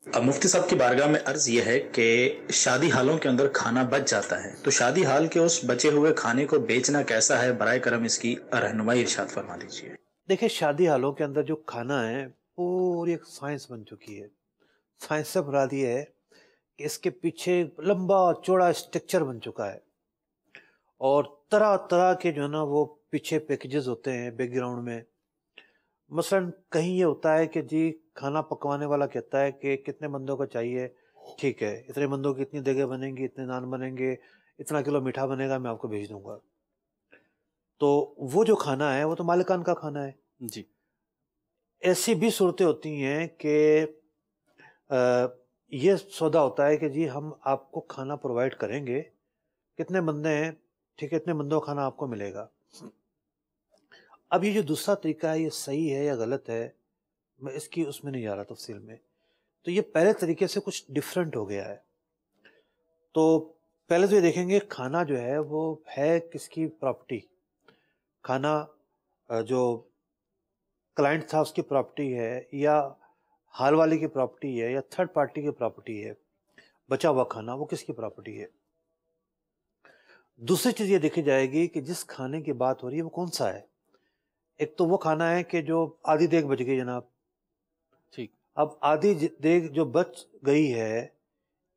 اب مفتی صاحب کی بارگاہ میں عرض یہ ہے کہ شادی حالوں کے اندر کھانا بچ جاتا ہے، تو شادی حال کے اس بچے ہوئے کھانے کو بیچنا کیسا ہے؟ برائے کرم اس کی رہنمائی ارشاد فرما دیجیے۔ دیکھیں، شادی حالوں کے اندر جو کھانا ہے پوری ایک سائنس بن چکی ہے۔ سائنس سے مراد یہ ہے کہ اس کے پیچھے لمبا چوڑا اسٹرکچر بن چکا ہے، اور طرح طرح کے جو ہے نا وہ پیچھے پیکجز ہوتے ہیں بیک گراؤنڈ میں۔ مثلا کہیں یہ ہوتا ہے کہ جی کھانا پکوانے والا کہتا ہے کہ کتنے بندوں کا چاہیے، ٹھیک ہے اتنے بندوں کی اتنی دیگیں بنیں گی، اتنے نان بنیں گے، اتنا کلو میٹھا بنے گا، میں آپ کو بھیج دوں گا۔ تو وہ جو کھانا ہے وہ تو مالکان کا کھانا ہے۔ جی ایسی بھی صورتیں ہوتی ہیں کہ یہ سودا ہوتا ہے کہ جی ہم آپ کو کھانا پرووائڈ کریں گے، کتنے بندے ہیں، ٹھیک ہے اتنے بندوں کا کھانا آپ کو ملے گا۔ اب یہ جو دوسرا طریقہ ہے یہ صحیح ہے یا غلط ہے، میں اس میں نہیں جا رہا تفصیل میں۔ تو یہ پہلے طریقے سے کچھ ڈفرینٹ ہو گیا ہے۔ تو پہلے تو یہ دیکھیں گے کھانا جو ہے وہ ہے کس کی پراپرٹی۔ کھانا جو کلائنٹ تھا اس کی پراپرٹی ہے، یا حال والی کی پراپرٹی ہے، یا تھرڈ پارٹی کی پراپرٹی ہے۔ بچا ہوا کھانا وہ کس کی پراپرٹی ہے۔ دوسری چیز یہ دیکھی جائے گی کہ جس کھانے کی بات ہو رہی ہے وہ کون سا ہے۔ ایک تو وہ کھانا ہے کہ جو آدھی دیگ بچ گئی جناب، ٹھیک۔ اب آدھی دیگ جو بچ گئی ہے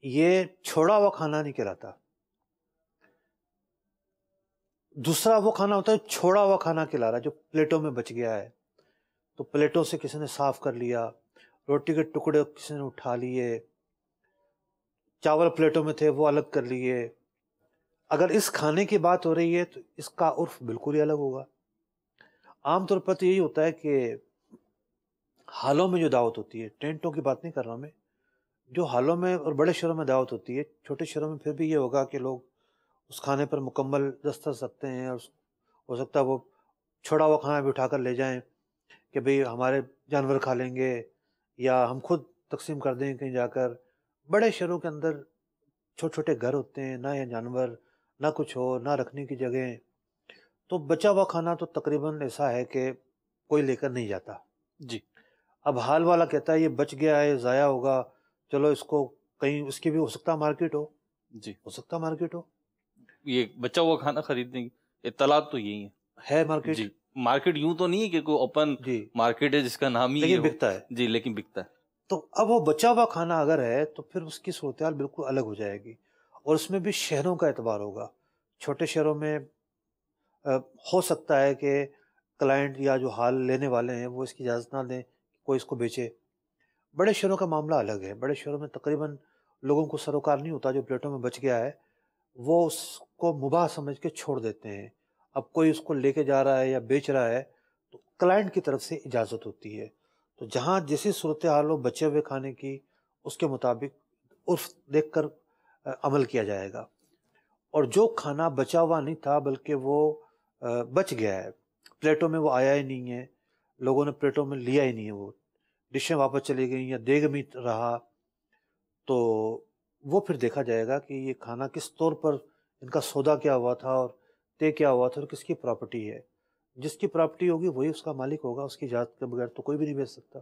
یہ چھوڑا ہوا کھانا نہیں کہلاتا۔ دوسرا وہ کھانا ہوتا ہے چھوڑا ہوا کھانا کہلا رہا ہے، جو پلیٹوں میں بچ گیا ہے، تو پلیٹوں سے کسی نے صاف کر لیا، روٹی کے ٹکڑے کسی نے اٹھا لیے، چاول پلیٹوں میں تھے وہ الگ کر لیے۔ اگر اس کھانے کی بات ہو رہی ہے تو اس کا عرف بالکل ہی الگ ہوگا۔ عام طور پر تو یہی ہوتا ہے کہ حالوں میں جو دعوت ہوتی ہے، ٹینٹوں کی بات نہیں کر رہا میں، جو حالوں میں اور بڑے شہروں میں دعوت ہوتی ہے، چھوٹے شہروں میں پھر بھی یہ ہوگا کہ لوگ اس کھانے پر مکمل دسترس رکھتے ہیں، اور ہو سکتا ہے وہ چھوڑا ہوا کھانا بھی اٹھا کر لے جائیں کہ بھئی ہمارے جانور کھا لیں گے، یا ہم خود تقسیم کر دیں کہیں جا کر۔ بڑے شہروں کے اندر چھوٹے چھوٹے گھر ہوتے ہیں، نہ یہ جانور، نہ کچھ ہو، نہ رکھنے کی جگہیں، تو بچا ہوا کھانا تو تقریباً ایسا ہے کہ کوئی لے کر نہیں جاتا۔ جی اب حال والا کہتا ہے یہ بچ گیا ہے، ضائع ہوگا، چلو اس کو کہیں اس کی بھی ہو سکتا مارکیٹ جی ہو سکتا مارکیٹ یہ بچا ہوا کھانا خریدنے کی اطلاعات تو یہی ہے ہیں۔ مارکیٹ، جی مارکیٹ یوں تو نہیں ہے کہ کوئی اوپن جی، مارکیٹ ہے جس کا نام ہی یہ لیکن ہو۔ بکتا ہے۔ جی لیکن بکتا ہے۔ تو اب وہ بچا ہوا کھانا اگر ہے تو پھر اس کی صورتحال بالکل الگ ہو جائے گی، اور اس میں بھی شہروں کا اعتبار ہوگا۔ چھوٹے شہروں میں ہو سکتا ہے کہ کلائنٹ یا جو حال لینے والے ہیں وہ اس کی اجازت نہ دیں کہ کوئی اس کو بیچے۔ بڑے شہروں کا معاملہ الگ ہے۔ بڑے شہروں میں تقریباً لوگوں کو سروکار نہیں ہوتا، جو پلیٹوں میں بچ گیا ہے وہ اس کو مباح سمجھ کے چھوڑ دیتے ہیں۔ اب کوئی اس کو لے کے جا رہا ہے یا بیچ رہا ہے تو کلائنٹ کی طرف سے اجازت ہوتی ہے۔ تو جہاں جیسی صورتحال ہو بچے ہوئے کھانے کی، اس کے مطابق عرف دیکھ کر عمل کیا جائے گا۔ اور جو کھانا بچا ہوا نہیں تھا بلکہ وہ بچ گیا ہے، پلیٹوں میں وہ آیا ہی نہیں ہے، لوگوں نے پلیٹوں میں لیا ہی نہیں ہے، وہ ڈشیں واپس چلی گئیں یا دیگ میں رہا، تو وہ پھر دیکھا جائے گا کہ یہ کھانا کس طور پر ان کا سودا کیا ہوا تھا اور طے کیا ہوا تھا، اور کس کی پراپرٹی ہے۔ جس کی پراپرٹی ہوگی وہی اس کا مالک ہوگا، اس کی اجازت کے بغیر تو کوئی بھی نہیں بیچ سکتا۔